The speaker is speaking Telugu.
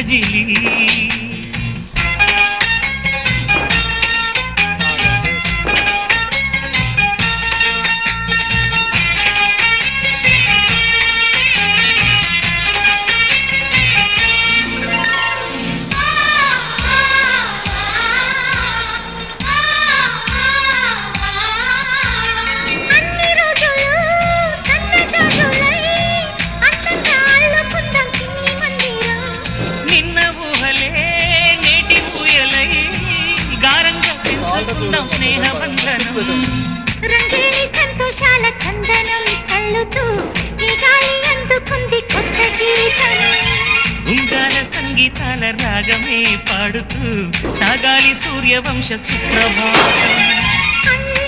మజిలీ రంగేలి సంతోషాల చందనం చల్లుతూ ఈ గాలి అందుకుంది కొత్త గీతం ఉంగాల సంగీతాల రాగమే పాడుతూ సాగాలి సూర్యవంశ సుప్రభాతం